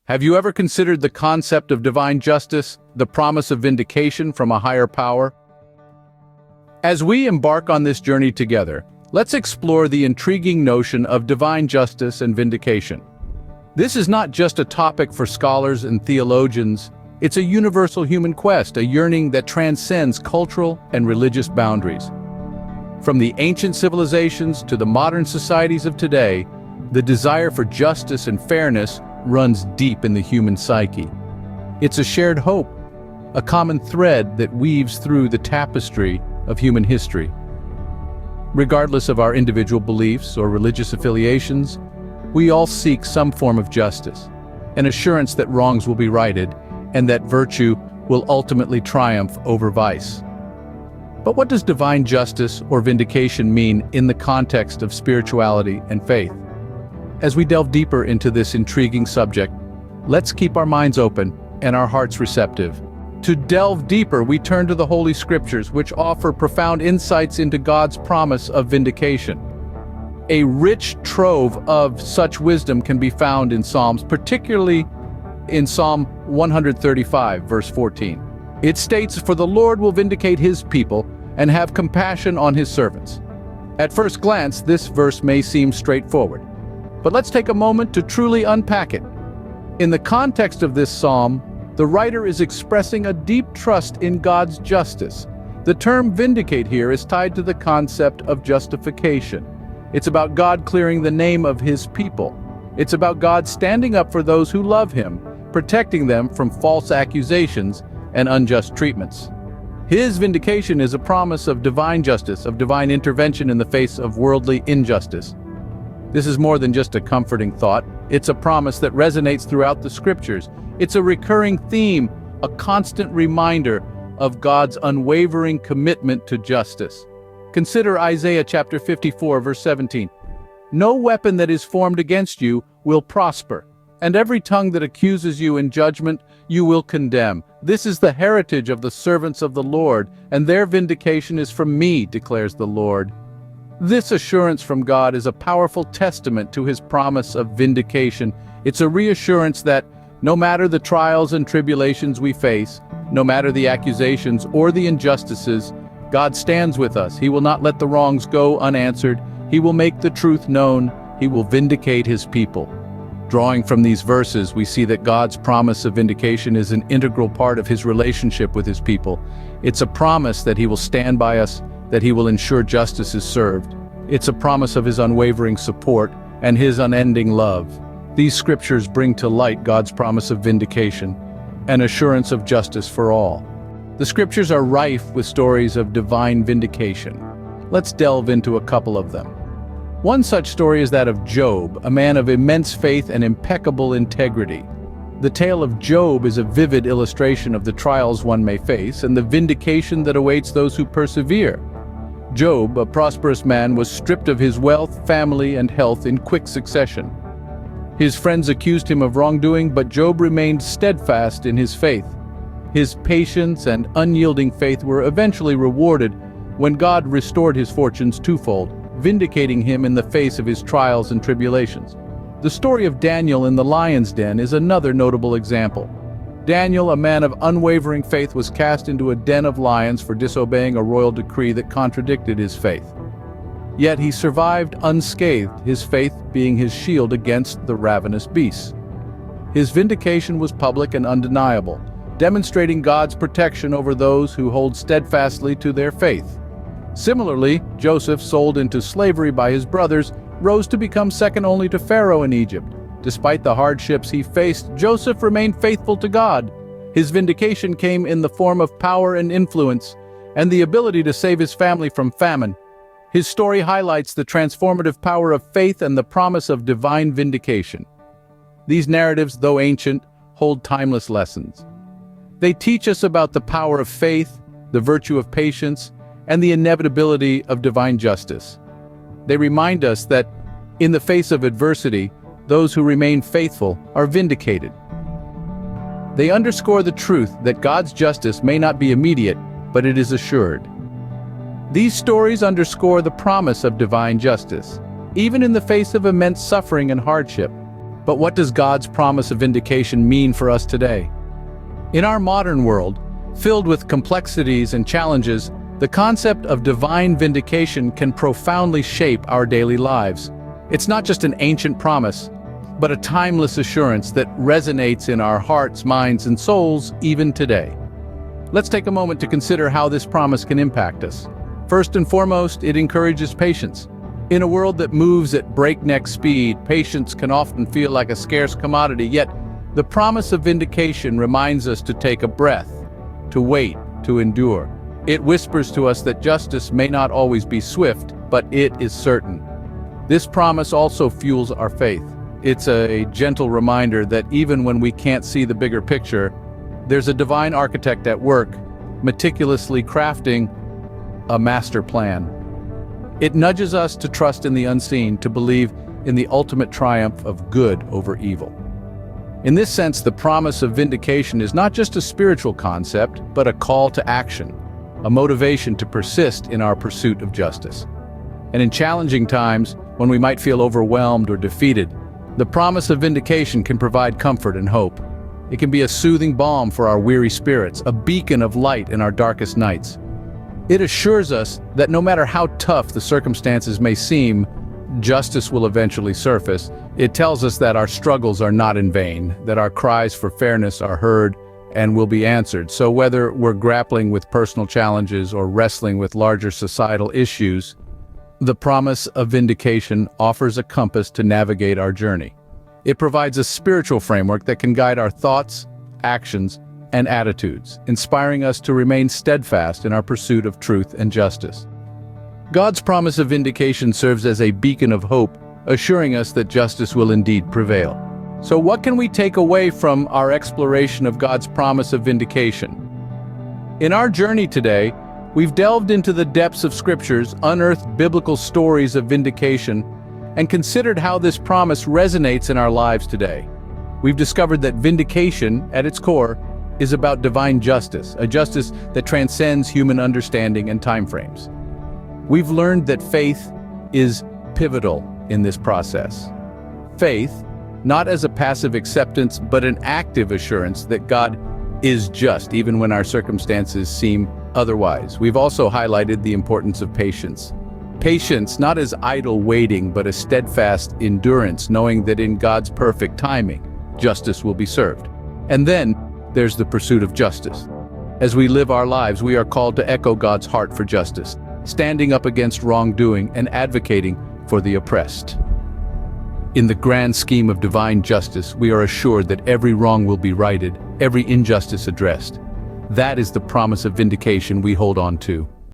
Have you ever considered the concept of divine justice, the promise of vindication from a higher power? As we embark on this journey together, let's explore the intriguing notion of divine justice and vindication. This is not just a topic for scholars and theologians, it's a universal human quest, a yearning that transcends cultural and religious boundaries. From the ancient civilizations to the modern societies of today, the desire for justice and fairness runs deep in the human psyche. It's a shared hope, a common thread that weaves through the tapestry of human history. Regardless of our individual beliefs or religious affiliations, we all seek some form of justice, an assurance that wrongs will be righted and that virtue will ultimately triumph over vice. But what does divine justice or vindication mean in the context of spirituality and faith? As we delve deeper into this intriguing subject, let's keep our minds open and our hearts receptive. To delve deeper, we turn to the Holy Scriptures, which offer profound insights into God's promise of vindication. A rich trove of such wisdom can be found in Psalms, particularly in Psalm 135, verse 14. It states, "For the Lord will vindicate his people and have compassion on his servants." At first glance, this verse may seem straightforward, but let's take a moment to truly unpack it. In the context of this psalm, the writer is expressing a deep trust in God's justice. The term vindicate here is tied to the concept of justification. It's about God clearing the name of his people. It's about God standing up for those who love him, protecting them from false accusations and unjust treatments. His vindication is a promise of divine justice, of divine intervention in the face of worldly injustice. This is more than just a comforting thought. It's a promise that resonates throughout the Scriptures. It's a recurring theme, a constant reminder of God's unwavering commitment to justice. Consider Isaiah chapter 54, verse 17. "No weapon that is formed against you will prosper, and every tongue that accuses you in judgment you will condemn. This is the heritage of the servants of the Lord, and their vindication is from me, declares the Lord." This assurance from God is a powerful testament to his promise of vindication. It's a reassurance that no matter the trials and tribulations we face, no matter the accusations or the injustices, God stands with us. He will not let the wrongs go unanswered. He will make the truth known. He will vindicate his people. Drawing from these verses, we see that God's promise of vindication is an integral part of his relationship with his people. It's a promise that he will stand by us, that he will ensure justice is served. It's a promise of his unwavering support and his unending love. These scriptures bring to light God's promise of vindication, an assurance of justice for all. The scriptures are rife with stories of divine vindication. Let's delve into a couple of them. One such story is that of Job, a man of immense faith and impeccable integrity. The tale of Job is a vivid illustration of the trials one may face and the vindication that awaits those who persevere. Job, a prosperous man, was stripped of his wealth, family, and health in quick succession. His friends accused him of wrongdoing, but Job remained steadfast in his faith. His patience and unyielding faith were eventually rewarded when God restored his fortunes twofold, vindicating him in the face of his trials and tribulations. The story of Daniel in the lion's den is another notable example. Daniel, a man of unwavering faith, was cast into a den of lions for disobeying a royal decree that contradicted his faith. Yet he survived unscathed, his faith being his shield against the ravenous beasts. His vindication was public and undeniable, demonstrating God's protection over those who hold steadfastly to their faith. Similarly, Joseph, sold into slavery by his brothers, rose to become second only to Pharaoh in Egypt. Despite the hardships he faced, Joseph remained faithful to God. His vindication came in the form of power and influence, and the ability to save his family from famine. His story highlights the transformative power of faith and the promise of divine vindication. These narratives, though ancient, hold timeless lessons. They teach us about the power of faith, the virtue of patience, and the inevitability of divine justice. They remind us that, in the face of adversity, those who remain faithful are vindicated. They underscore the truth that God's justice may not be immediate, but it is assured. These stories underscore the promise of divine justice, even in the face of immense suffering and hardship. But what does God's promise of vindication mean for us today? In our modern world, filled with complexities and challenges, the concept of divine vindication can profoundly shape our daily lives. It's not just an ancient promise, but a timeless assurance that resonates in our hearts, minds, and souls even today. Let's take a moment to consider how this promise can impact us. First and foremost, it encourages patience. In a world that moves at breakneck speed, patience can often feel like a scarce commodity, yet the promise of vindication reminds us to take a breath, to wait, to endure. It whispers to us that justice may not always be swift, but it is certain. This promise also fuels our faith. It's a gentle reminder that even when we can't see the bigger picture, there's a divine architect at work, meticulously crafting a master plan. It nudges us to trust in the unseen, to believe in the ultimate triumph of good over evil. In this sense, the promise of vindication is not just a spiritual concept, but a call to action, a motivation to persist in our pursuit of justice. And in challenging times, when we might feel overwhelmed or defeated, the promise of vindication can provide comfort and hope. It can be a soothing balm for our weary spirits, a beacon of light in our darkest nights. It assures us that no matter how tough the circumstances may seem, justice will eventually surface. It tells us that our struggles are not in vain, that our cries for fairness are heard and will be answered. So whether we're grappling with personal challenges or wrestling with larger societal issues, the promise of vindication offers a compass to navigate our journey. It provides a spiritual framework that can guide our thoughts, actions, and attitudes, inspiring us to remain steadfast in our pursuit of truth and justice. God's promise of vindication serves as a beacon of hope, assuring us that justice will indeed prevail. So what can we take away from our exploration of God's promise of vindication? In our journey today, we've delved into the depths of scriptures, unearthed biblical stories of vindication, and considered how this promise resonates in our lives today. We've discovered that vindication, at its core, is about divine justice, a justice that transcends human understanding and timeframes. We've learned that faith is pivotal in this process. Faith, not as a passive acceptance, but an active assurance that God is just, even when our circumstances seem otherwise. We've also highlighted the importance of patience. Patience, not as idle waiting, but a steadfast endurance, knowing that in God's perfect timing, justice will be served. And then, there's the pursuit of justice. As we live our lives, we are called to echo God's heart for justice, standing up against wrongdoing and advocating for the oppressed. In the grand scheme of divine justice, we are assured that every wrong will be righted, every injustice addressed. That is the promise of vindication we hold on to.